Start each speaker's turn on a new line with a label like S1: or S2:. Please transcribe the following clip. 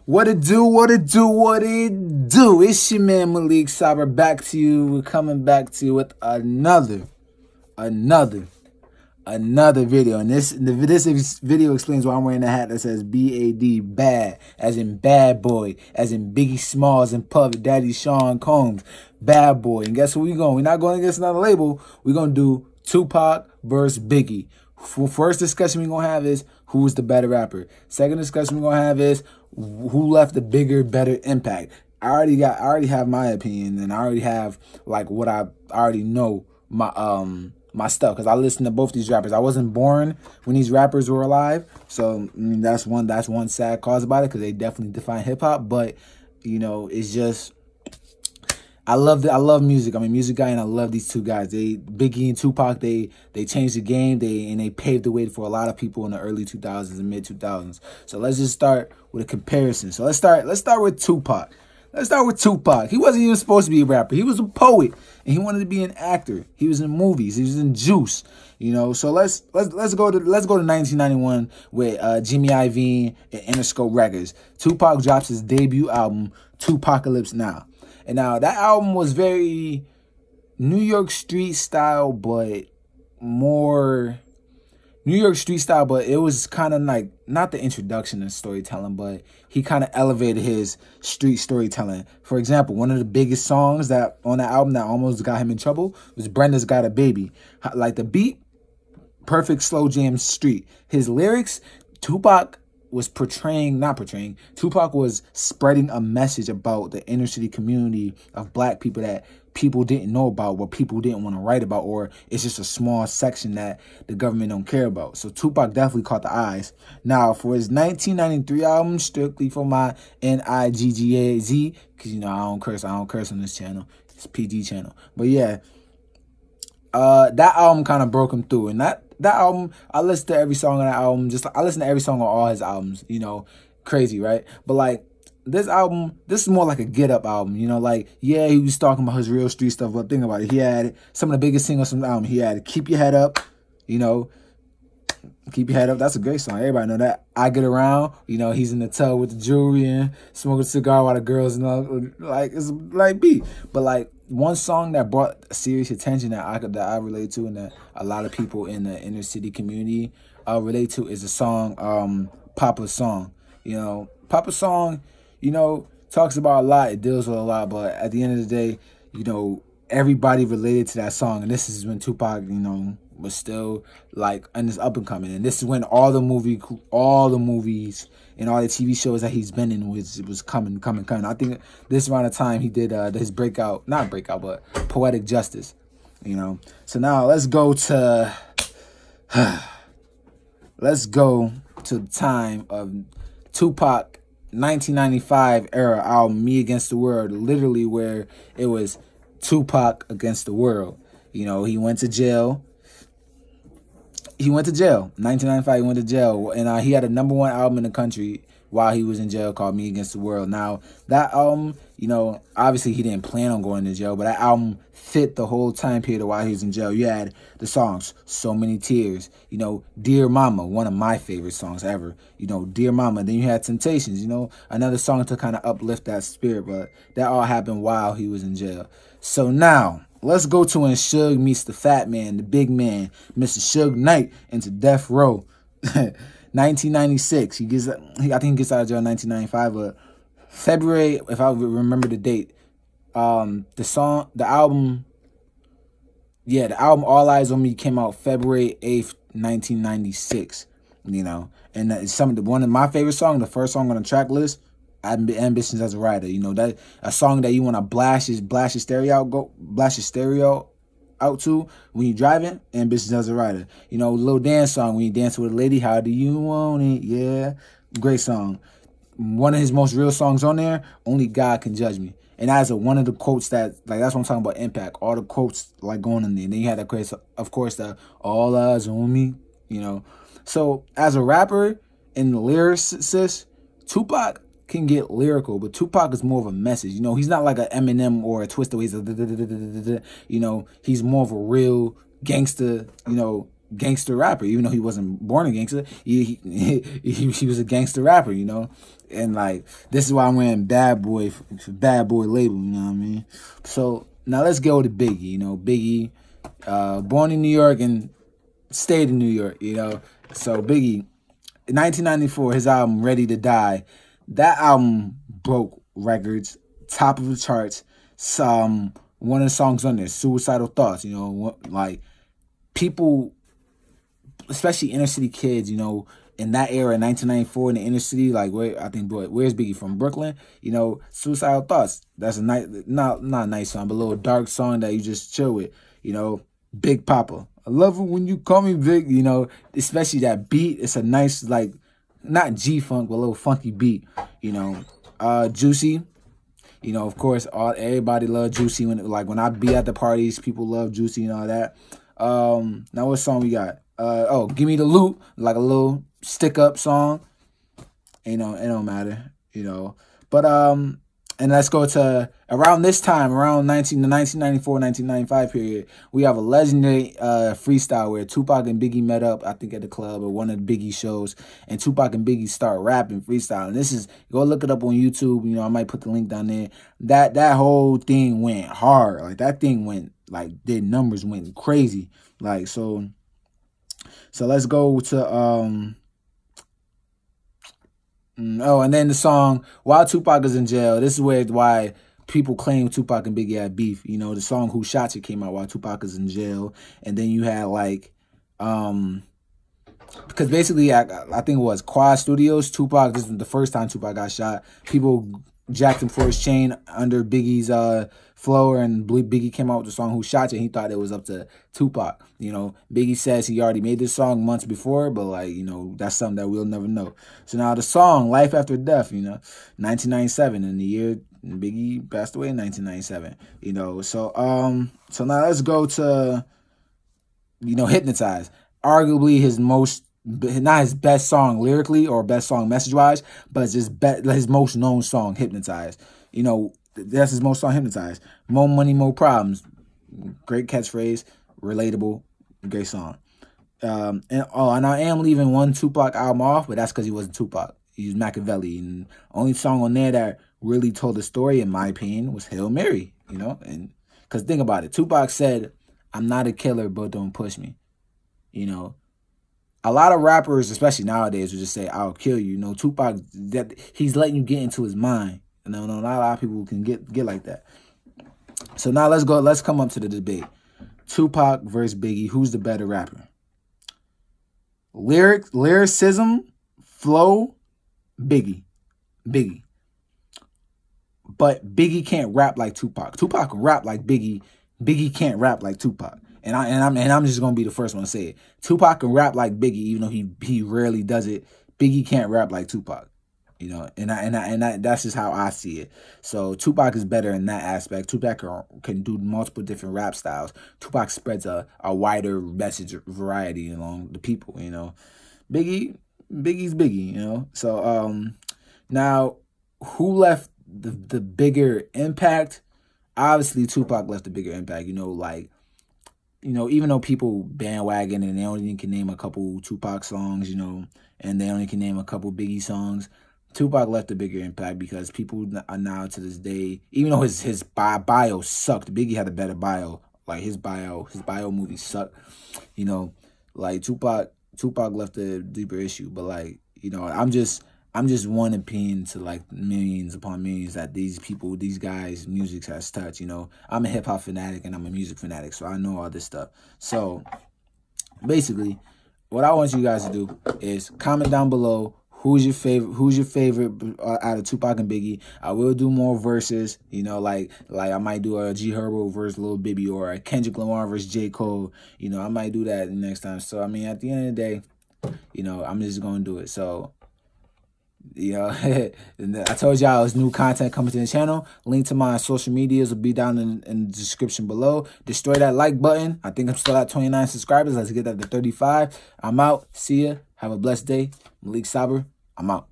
S1: What it do, what it do, what it do. It's your man Abdus-Sabr back to you. We're coming back to you with another video. And this video explains why I'm wearing a hat that says B-A-D, bad, as in bad boy, as in Biggie Smalls and Puff Daddy Sean Combs, bad boy. And guess who we going? We're not going against another label. We're going to do Tupac versus Biggie. First discussion we're going to have is who's the better rapper. Second discussion we're going to have is who left a bigger, better impact. I already have my opinion, and I already have like what I already know my stuff, because I listen to both these rappers. I wasn't born when these rappers were alive, so I mean, that's one sad cause about it, because they definitely define hip hop. But you know, it's just I love music. I'm a music guy, and I love these two guys. Biggie and Tupac, they changed the game. They paved the way for a lot of people in the early 2000s and mid 2000s. So let's just start with a comparison. So let's start with Tupac. Let's start with Tupac. He wasn't even supposed to be a rapper. He was a poet, and he wanted to be an actor. He was in movies. He was in Juice. You know. So let's go to 1991 with Jimmy Iovine and Interscope Records. Tupac drops his debut album, Tupacalypse Now. And now that album was very New York street style, but more New York street style, but it was kind of like not the introduction to storytelling, but he kind of elevated his street storytelling. For example, one of the biggest songs that on that album that almost got him in trouble was Brenda's Got a Baby. Like the beat, perfect slow jam street. His lyrics, Tupac was Tupac was spreading a message about the inner city community of black people that people didn't know about, what people didn't want to write about, or it's just a small section that the government don't care about. So Tupac definitely caught the eyes. Now, for his 1993 album, strictly for my NIGGAZ, because you know I don't curse on this channel. It's a PG channel. But yeah, that album kind of broke him through, and that album, I listen to every song on that album. I listen to every song on all his albums. You know, crazy, right? But like this album, this is more like a get up album. You know, like yeah, he was talking about his real street stuff, but think about it. He had some of the biggest singles from the album. He had Keep Your Head Up. You know, Keep Your Head Up. That's a great song. Everybody know that. I Get Around. You know, he's in the tub with the jewelry and smoking a cigar while the girls, you know, like it's like beat. But like one song that brought serious attention that I relate to, and that a lot of people in the inner city community relate to, is the song Papa's Song. You know, Papa's Song, you know, talks about a lot. It deals with a lot, but at the end of the day, you know, everybody related to that song. And this is when Tupac, you know, was still like in his up and coming, and this is when all the movies and all the TV shows that he's been in was coming. I think this around the time he did his not breakout, but Poetic Justice. You know. So now let's go to the time of Tupac 1995 era album, Me Against the World, literally where it was Tupac against the world. You know, he went to jail. 1995, he went to jail. And he had a #1 album in the country while he was in jail called Me Against the World. Now, that album, you know, obviously he didn't plan on going to jail, but that album fit the whole time period while he was in jail. You had the songs, So Many Tears, you know, Dear Mama, one of my favorite songs ever, you know, Dear Mama. Then you had Temptations, you know, another song to kind of uplift that spirit, but that all happened while he was in jail. So now, let's go to when Suge meets the fat man, the big man, Mr. Suge Knight, into Death Row. 1996. I think he gets out of jail in 1995, but February, if I remember the date, the album All Eyes on Me came out February 8th, 1996. You know, and one of my favorite songs, the first song on the track list, Ambitions as a Rider. You know, that a song that you want to blast your stereo out to when you're driving. Ambitions as a Rider. You know, little dance song when you dance with a lady. How do you want it? Yeah, great song. One of his most real songs on there, Only God Can Judge Me. And that's one of the quotes that, like, that's what I'm talking about, impact. All the quotes, like, going in there. And then you had that quote, of course, the All Eyes on Me, you know. So, as a rapper and lyricist, Tupac can get lyrical, but Tupac is more of a message. You know, he's not like an Eminem or a Twista where he's you know, he's more of a real gangster, you know, gangster rapper, even though he wasn't born a gangster. He was a gangster rapper, you know. And like, this is why I'm wearing Bad Boy label, you know what I mean? So now let's go to Biggie. You know, Biggie, born in New York and stayed in New York, you know. So Biggie, in 1994, his album Ready to Die, that album broke records, top of the charts. One of the songs on there, Suicidal Thoughts, you know, like people, especially inner city kids, you know, in that era, 1994, in the inner city, like where's Biggie from? Brooklyn, you know, Suicidal Thoughts. That's a nice, not a nice song, but a little dark song that you just chill with, you know. Big Papa, I love it when you call me Big, you know, especially that beat. It's a nice, like, not G-funk, but a little funky beat, you know. Juicy, you know, of course, everybody love Juicy. When I be at the parties, people love Juicy and all that. Now what song we got? Give Me the Loot, like a little stick-up song. You know, it don't matter, you know. But, and let's go to around this time, around the 1994, 1995 period, we have a legendary freestyle where Tupac and Biggie met up, I think at the club or one of the Biggie shows, and Tupac and Biggie start rapping freestyle. And this is, go look it up on YouTube, you know, I might put the link down there. That whole thing went hard. Like, that thing went, like, their numbers went crazy. Like, so let's go to, and then the song, while Tupac is in jail, this is why people claim Tupac and Biggie had beef. You know, the song Who Shot You came out while Tupac is in jail. And then you had, like, because basically, I think it was Quad Studios, Tupac, this was the first time Tupac got shot. People jacked him for his chain under Biggie's floor, and Biggie came out with the song Who Shot You, and he thought it was up to Tupac. You know, Biggie says he already made this song months before, but, like, you know, that's something that we'll never know. So now the song Life After Death, you know, 1997, in the year Biggie passed away in 1997, you know. So so now let's go to, you know, Hypnotize, arguably his most, not his best song lyrically or best song message-wise, but it's just his most known song, Hypnotize. You know, that's his most song, Hypnotize. More money, more problems. Great catchphrase, relatable, great song. And I am leaving one Tupac album off, but that's because he wasn't Tupac. He was Machiavelli. And only song on there that really told the story, in my opinion, was Hail Mary, you know? And because think about it, Tupac said, I'm not a killer, but don't push me. You know, a lot of rappers, especially nowadays, would just say, I'll kill you. You know, Tupac, that he's letting you get into his mind. You know, not a lot of people can get like that. So now let's come up to the debate. Tupac versus Biggie, who's the better rapper? Lyricism, flow, Biggie. But Biggie can't rap like Tupac. Tupac can rap like Biggie. Biggie can't rap like Tupac. And I'm just gonna be the first one to say it. Tupac can rap like Biggie, even though he rarely does it. Biggie can't rap like Tupac. You know, and that's just how I see it. So Tupac is better in that aspect. Tupac can do multiple different rap styles. Tupac spreads a wider message variety along the people, you know. Biggie's Biggie, you know. So now who left the bigger impact? Obviously Tupac left the bigger impact, you know, like, you know, even though people bandwagon and they only can name a couple Tupac songs, you know, and they only can name a couple Biggie songs, Tupac left a bigger impact because people are now to this day, even though his bio sucked, Biggie had a better bio. Like his bio movie sucked. You know, like Tupac left a deeper issue. But like, you know, I'm just one opinion to like millions upon millions that these guys' music has touched. You know, I'm a hip hop fanatic and I'm a music fanatic, so I know all this stuff. So basically, what I want you guys to do is comment down below. Who's your favorite out of Tupac and Biggie? I will do more verses, you know, like I might do a G Herbo versus Lil Bibby or a Kendrick Lamar versus J. Cole. You know, I might do that next time. So, I mean, at the end of the day, you know, I'm just going to do it. So, you know, I told y'all there's new content coming to the channel. Link to my social medias will be down in the description below. Destroy that like button. I think I'm still at 29 subscribers. Let's get that to 35. I'm out. See ya. Have a blessed day. Abdus-Sabr. I'm out.